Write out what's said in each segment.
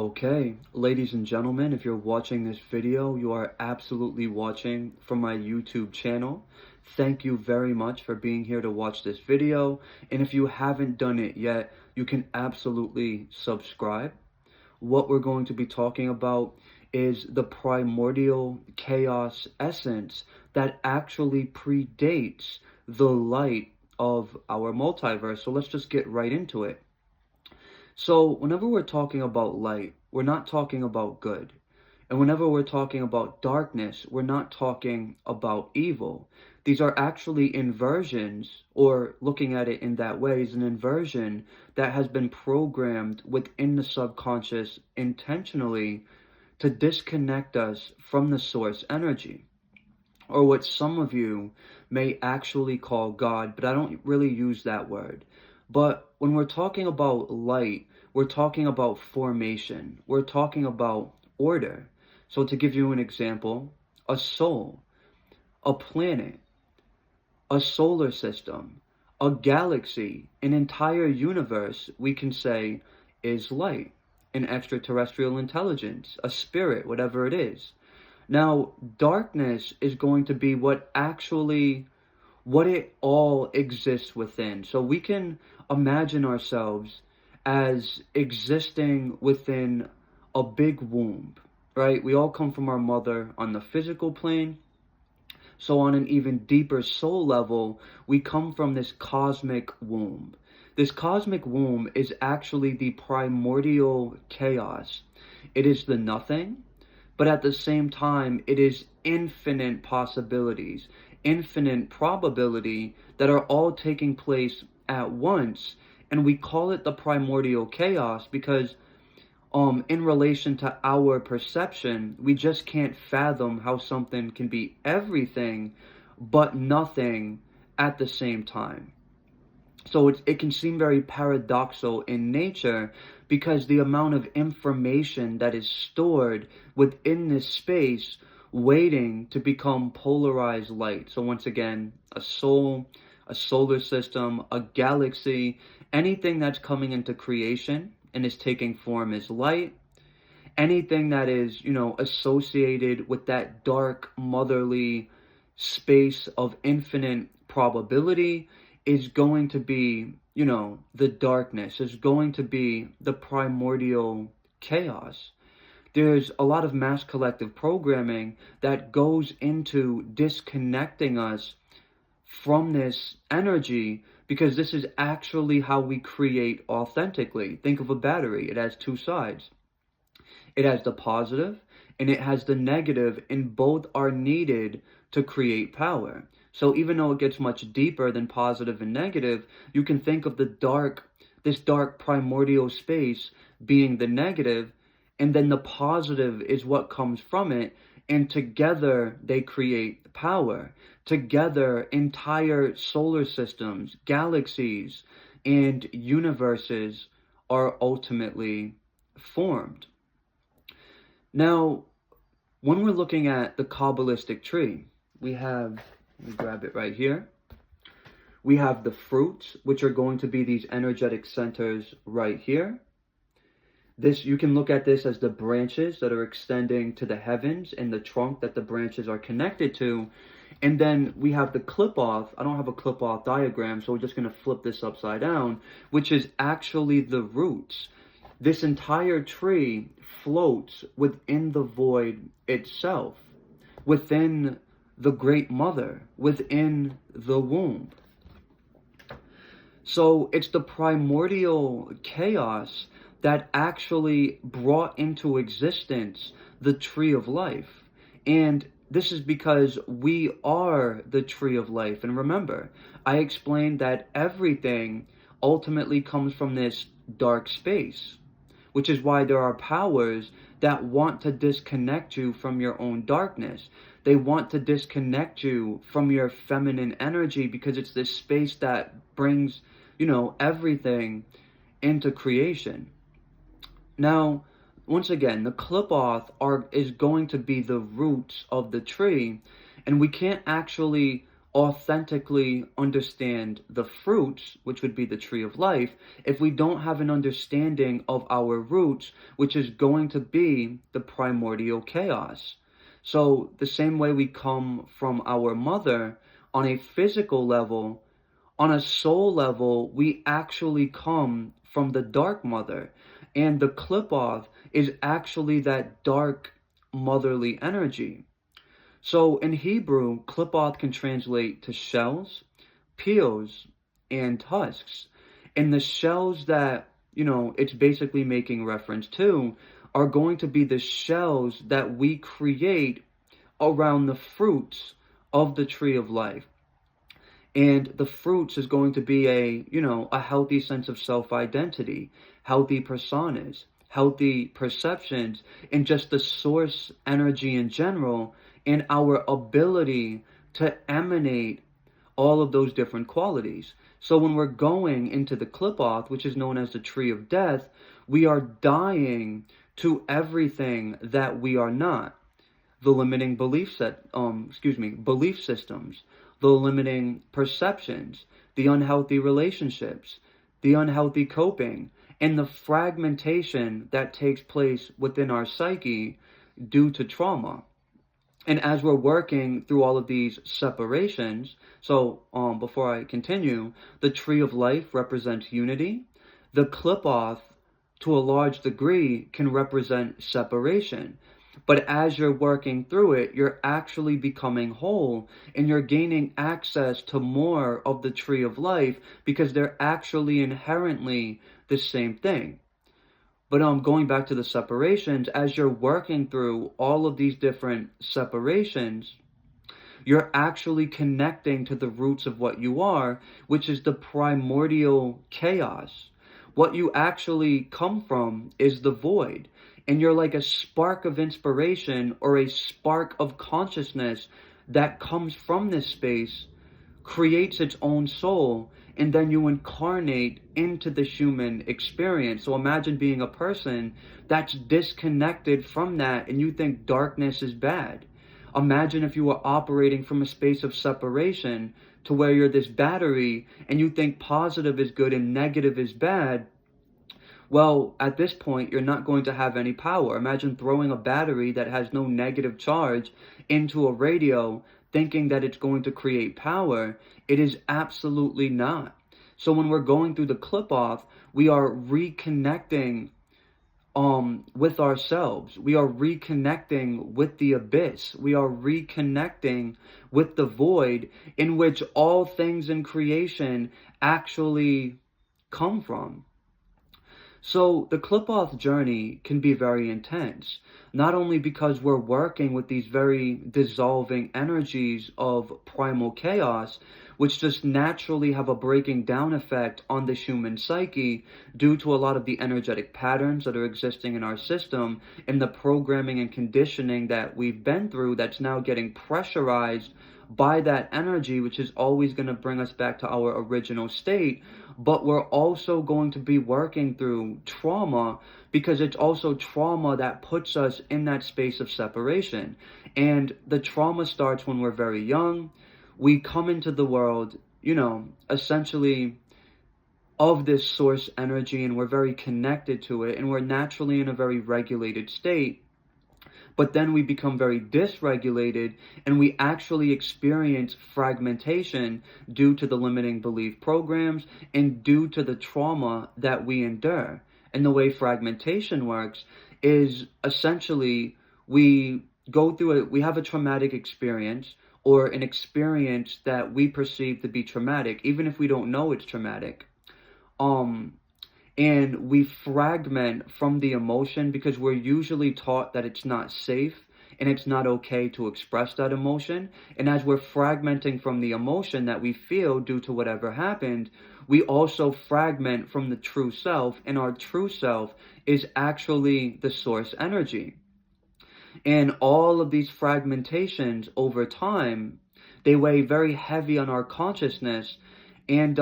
Okay, ladies and gentlemen, if you're watching this video, you are absolutely watching from my YouTube channel. Thank you very much for being here to watch this video. And if you haven't done it yet, you can absolutely subscribe. What we're going to be talking about is the primordial chaos essence that actually predates the light of our multiverse. So let's just get right into it. So whenever we're talking about light, we're not talking about good. And whenever we're talking about darkness, we're not talking about evil. These are actually inversions, or looking at it in that way is an inversion that has been programmed within the subconscious intentionally to disconnect us from the source energy, or what some of you may actually call God, but I don't really use that word. But when we're talking about light, we're talking about formation. We're talking about order. So to give you an example, a soul, a planet, a solar system, a galaxy, an entire universe, we can say, is light, an extraterrestrial intelligence, a spirit, whatever it is. Now, darkness is going to be what it all exists within. So we can imagine ourselves as existing within a big womb, right? We all come from our mother on the physical plane. So on an even deeper soul level, we come from this cosmic womb. This cosmic womb is actually the primordial chaos. It is the nothing, but at the same time, it is infinite possibilities, infinite probability that are all taking place at once. And we call it the primordial chaos because in relation to our perception, we just can't fathom how something can be everything but nothing at the same time. So it can seem very paradoxical in nature because the amount of information that is stored within this space waiting to become polarized light. So once again, a soul, a solar system, a galaxy, anything that's coming into creation and is taking form as light, anything that is, associated with that dark motherly space of infinite probability is going to be, the darkness, is going to be the primordial chaos. There's a lot of mass collective programming that goes into disconnecting us from this energy because this is actually how we create authentically. Think of a battery. It has two sides. It has the positive and it has the negative, and both are needed to create power. So even though it gets much deeper than positive and negative, you can think of this dark primordial space being the negative, and then the positive is what comes from it, and together they create power. Together, entire solar systems, galaxies, and universes are ultimately formed. Now, when we're looking at the Kabbalistic tree, we have, let me grab it right here. We have the fruits, which are going to be these energetic centers right here. This, you can look at this as the branches that are extending to the heavens and the trunk that the branches are connected to. And then we have the clip-off. I don't have a clip-off diagram, so we're just going to flip this upside down, which is actually the roots. This entire tree floats within the void itself, within the Great Mother, within the womb. So it's the primordial chaos that actually brought into existence the tree of life. And this is because we are the tree of life. And remember, I explained that everything ultimately comes from this dark space, which is why there are powers that want to disconnect you from your own darkness. They want to disconnect you from your feminine energy because it's this space that brings, everything into creation. Now, once again, the clip-off is going to be the roots of the tree, and we can't actually authentically understand the fruits, which would be the tree of life, if we don't have an understanding of our roots, which is going to be the primordial chaos. So the same way we come from our mother on a physical level, on a soul level, we actually come from the dark mother. And the clip-off is actually that dark motherly energy. So in Hebrew, clip-off can translate to shells, peels, and husks. And the shells that, it's basically making reference to are going to be the shells that we create around the fruits of the tree of life. And the fruits is going to be a healthy sense of self-identity, healthy personas, healthy perceptions, and just the source energy in general, and our ability to emanate all of those different qualities. So when we're going into the clip-off, which is known as the tree of death, we are dying to everything that we are not. The limiting belief systems, the limiting perceptions, the unhealthy relationships, the unhealthy coping, and the fragmentation that takes place within our psyche due to trauma. And as we're working through all of these separations, so before I continue, the tree of life represents unity. The clip-off, to a large degree, can represent separation. But as you're working through it, you're actually becoming whole, and you're gaining access to more of the tree of life because they're actually inherently the same thing. But going back to the separations, as you're working through all of these different separations, you're actually connecting to the roots of what you are, which is the primordial chaos. What you actually come from is the void. And you're like a spark of inspiration or a spark of consciousness that comes from this space, creates its own soul, and then you incarnate into the human experience. So imagine being a person that's disconnected from that and you think darkness is bad. Imagine if you were operating from a space of separation to where you're this battery and you think positive is good and negative is bad. Well, at this point, you're not going to have any power. Imagine throwing a battery that has no negative charge into a radio, thinking that it's going to create power. It is absolutely not. So when we're going through the clip-off, we are reconnecting with ourselves. We are reconnecting with the abyss. We are reconnecting with the void in which all things in creation actually come from. So the clip-off journey can be very intense, not only because we're working with these very dissolving energies of primal chaos, which just naturally have a breaking down effect on the human psyche due to a lot of the energetic patterns that are existing in our system and the programming and conditioning that we've been through that's now getting pressurized by that energy, which is always going to bring us back to our original state. But we're also going to be working through trauma because it's also trauma that puts us in that space of separation. And the trauma starts when we're very young. We come into the world, essentially of this source energy, and we're very connected to it, and we're naturally in a very regulated state. But then we become very dysregulated and we actually experience fragmentation due to the limiting belief programs and due to the trauma that we endure. And the way fragmentation works is essentially we go through it, we have a traumatic experience or an experience that we perceive to be traumatic, even if we don't know it's traumatic. And we fragment from the emotion because we're usually taught that it's not safe and it's not okay to express that emotion. And as we're fragmenting from the emotion that we feel due to whatever happened, we also fragment from the true self, and our true self is actually the source energy. And all of these fragmentations over time, they weigh very heavy on our consciousness, and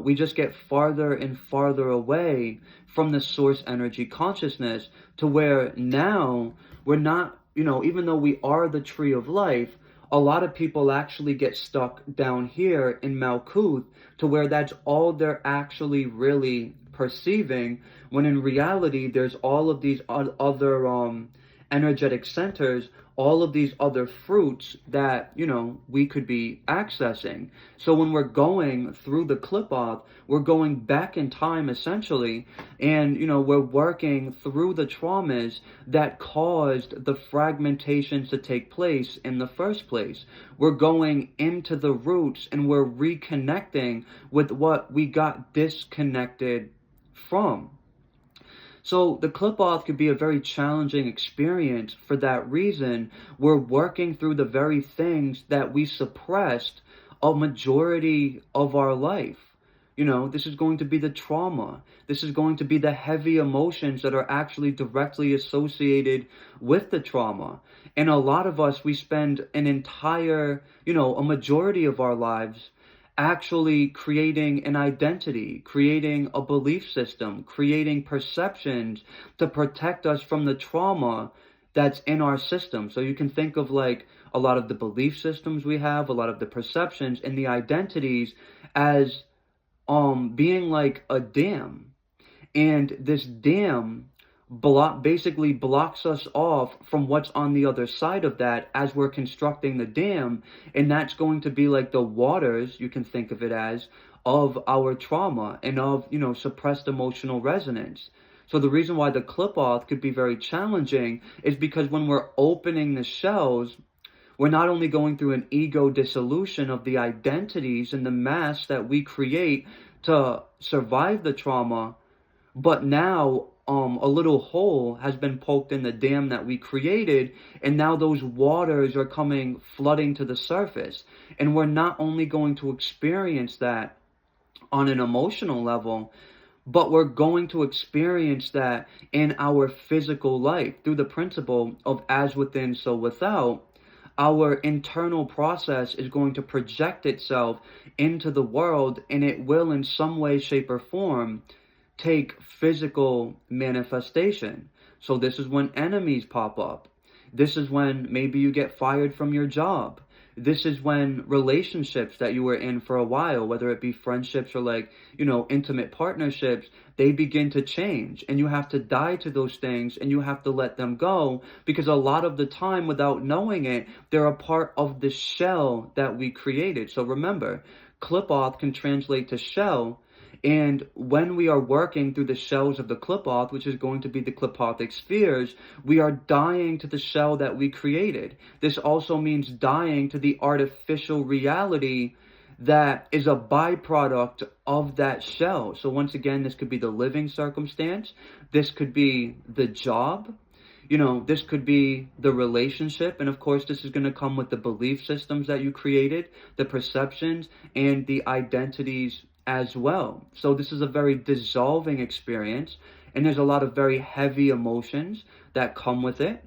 we just get farther and farther away from the source energy consciousness to where now we're not, even though we are the tree of life, a lot of people actually get stuck down here in Malkuth to where that's all they're actually really perceiving, when in reality there's all of these other energetic centers, all of these other fruits that, we could be accessing. So when we're going through the clip-off, we're going back in time essentially, and, we're working through the traumas that caused the fragmentations to take place in the first place. We're going into the roots and we're reconnecting with what we got disconnected from. So the clip-off could be a very challenging experience for that reason. We're working through the very things that we suppressed a majority of our life. This is going to be the trauma. This is going to be the heavy emotions that are actually directly associated with the trauma. And a lot of us, we spend an entire, a majority of our lives actually creating an identity, creating a belief system, creating perceptions to protect us from the trauma that's in our system. So you can think of like a lot of the belief systems we have, a lot of the perceptions and the identities as being like a dam. And this dam basically blocks us off from what's on the other side of that as we're constructing the dam, and that's going to be like the waters, you can think of it as, of our trauma and of, suppressed emotional resonance. So the reason why the clip-off could be very challenging is because when we're opening the shells, we're not only going through an ego dissolution of the identities and the masks that we create to survive the trauma, but now a little hole has been poked in the dam that we created, and now those waters are coming flooding to the surface. And we're not only going to experience that on an emotional level, but we're going to experience that in our physical life through the principle of as within, so without. Our internal process is going to project itself into the world, and it will in some way, shape, or form take physical manifestation. So this is when enemies pop up. This is when maybe you get fired from your job. This is when relationships that you were in for a while, whether it be friendships or like, intimate partnerships, they begin to change, and you have to die to those things and you have to let them go, because a lot of the time, without knowing it, they're a part of the shell that we created. So remember, clip-off can translate to shell. And when we are working through the shells of the clip-off, which is going to be the clipothic spheres, we are dying to the shell that we created. This also means dying to the artificial reality that is a byproduct of that shell. So once again, this could be the living circumstance. This could be the job. This could be the relationship. And of course, this is going to come with the belief systems that you created, the perceptions, and the identities as well. So this is a very dissolving experience, and there's a lot of very heavy emotions that come with it.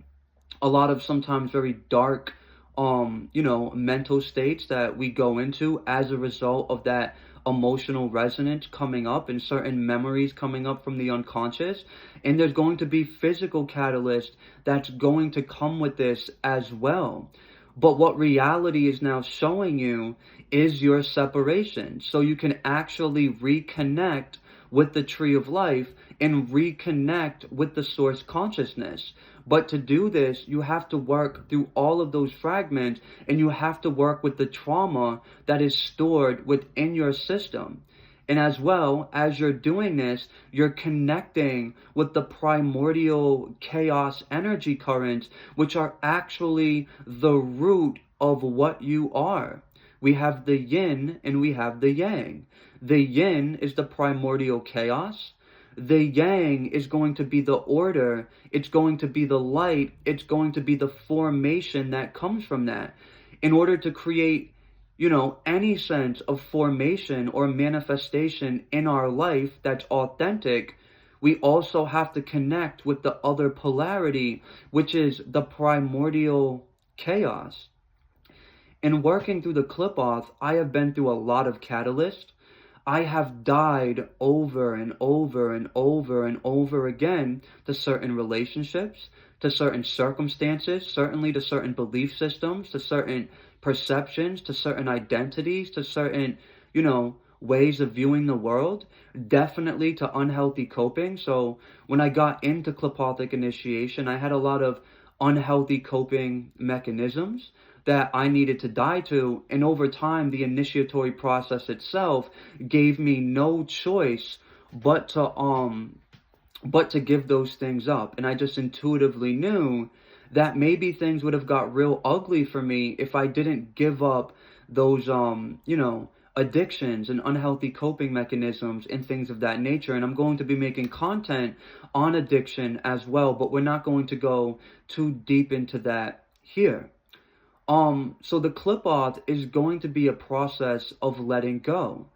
A lot of sometimes very dark, mental states that we go into as a result of that emotional resonance coming up and certain memories coming up from the unconscious. And there's going to be physical catalyst that's going to come with this as well. But what reality is now showing you is your separation. So you can actually reconnect with the tree of life and reconnect with the source consciousness. But to do this, you have to work through all of those fragments, and you have to work with the trauma that is stored within your system. And as well as you're doing this, you're connecting with the primordial chaos energy currents, which are actually the root of what you are. We have the yin and we have the yang. The yin is the primordial chaos. The yang is going to be the order. It's going to be the light. It's going to be the formation that comes from that. In order to create, any sense of formation or manifestation in our life that's authentic, we also have to connect with the other polarity, which is the primordial chaos. In working through the clip-off, I have been through a lot of catalysts. I have died over and over and over and over again to certain relationships, to certain circumstances, certainly to certain belief systems, to certain perceptions, to certain identities, to certain, you know, ways of viewing the world, definitely to unhealthy coping. So when I got into Klepothic initiation, I had a lot of unhealthy coping mechanisms that I needed to die to, and over time, the initiatory process itself gave me no choice but to give those things up. And I just intuitively knew that maybe things would have got real ugly for me if I didn't give up those, you know, addictions and unhealthy coping mechanisms and things of that nature. And I'm going to be making content on addiction as well, but we're not going to go too deep into that here. So the clip-off is going to be a process of letting go.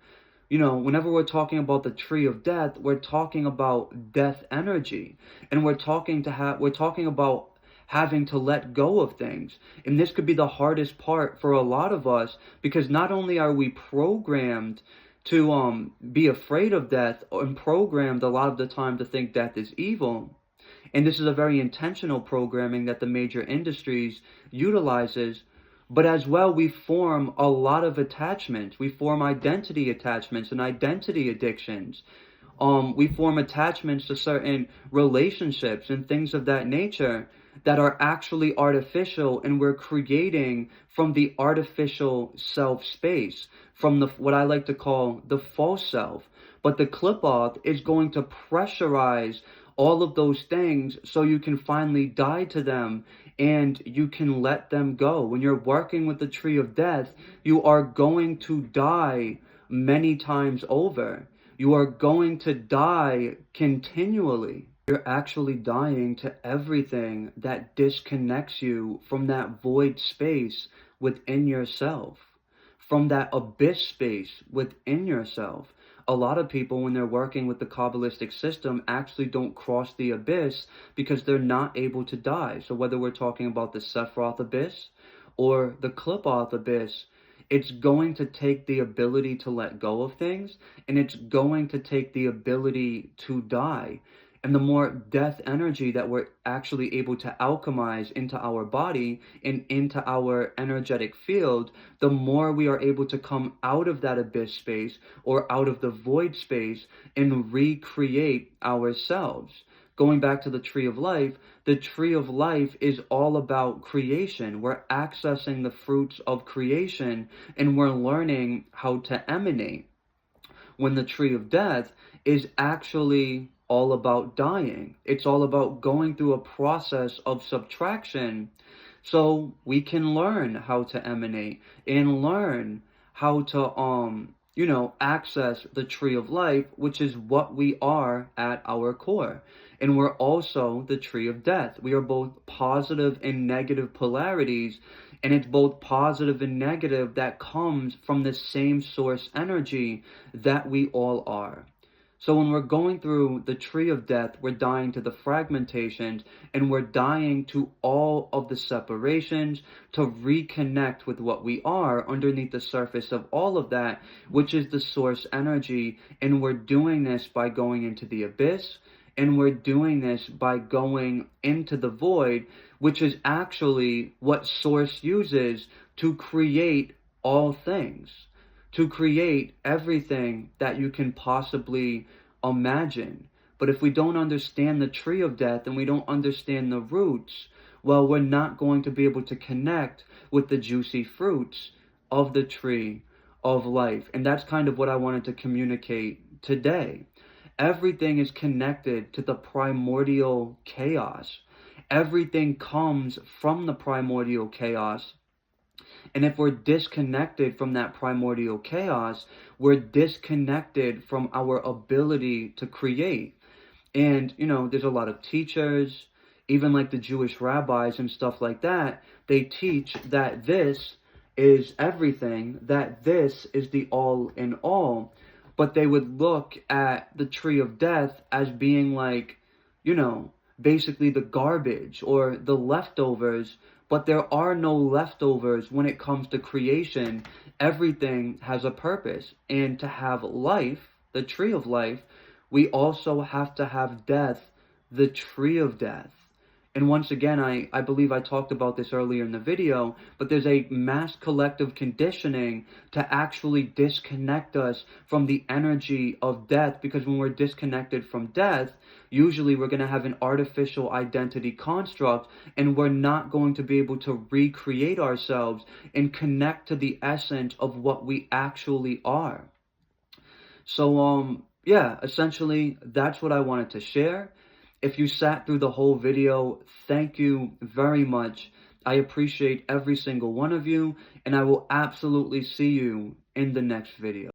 You know, whenever we're talking about the tree of death, we're talking about death energy, and we're talking about having to let go of things. And this could be the hardest part for a lot of us, because not only are we programmed to be afraid of death, and programmed a lot of the time to think death is evil. And this is a very intentional programming that the major industries utilizes. But as well, we form a lot of attachments. We form identity attachments and identity addictions. We form attachments to certain relationships and things of that nature that are actually artificial, and we're creating from the artificial self space, from the what I like to call the false self. But the clip-off is going to pressurize all of those things so you can finally die to them and you can let them go. When you're working with the tree of death, you are going to die many times over. You are going to die continually. You're actually dying to everything that disconnects you from that void space within yourself, from that abyss space within yourself. A lot of people, when they're working with the Kabbalistic system, actually don't cross the abyss because they're not able to die. So whether we're talking about the Sephiroth abyss or the Clip-off abyss, it's going to take the ability to let go of things, and it's going to take the ability to die. And the more death energy that we're actually able to alchemize into our body and into our energetic field, the more we are able to come out of that abyss space or out of the void space and recreate ourselves. Going back to the tree of life, the tree of life is all about creation. We're accessing the fruits of creation, and we're learning how to emanate. When the tree of death is actually all about dying. It's all about going through a process of subtraction so we can learn how to emanate and learn how to access the tree of life, which is what we are at our core. And we're also the tree of death. We are both positive and negative polarities, and it's both positive and negative that comes from the same source energy that we all are. So when we're going through the tree of death, we're dying to the fragmentations, and we're dying to all of the separations to reconnect with what we are underneath the surface of all of that, which is the source energy. And we're doing this by going into the abyss, and we're doing this by going into the void, which is actually what source uses to create all things, to create everything that you can possibly imagine. But if we don't understand the tree of death and we don't understand the roots, well, we're not going to be able to connect with the juicy fruits of the tree of life. And that's kind of what I wanted to communicate today. Everything is connected to the primordial chaos. Everything comes from the primordial chaos. And if we're disconnected from that primordial chaos, we're disconnected from our ability to create. And, there's a lot of teachers, even like the Jewish rabbis and stuff like that, they teach that this is everything, that this is the all in all. But they would look at the tree of death as being like, basically the garbage or the leftovers. But there are no leftovers when it comes to creation. Everything has a purpose. And to have life, the tree of life, we also have to have death, the tree of death. And once again, I believe I talked about this earlier in the video, but there's a mass collective conditioning to actually disconnect us from the energy of death, because when we're disconnected from death, usually we're going to have an artificial identity construct, and we're not going to be able to recreate ourselves and connect to the essence of what we actually are. So, yeah, essentially, that's what I wanted to share. If you sat through the whole video, thank you very much. I appreciate every single one of you, and I will absolutely see you in the next video.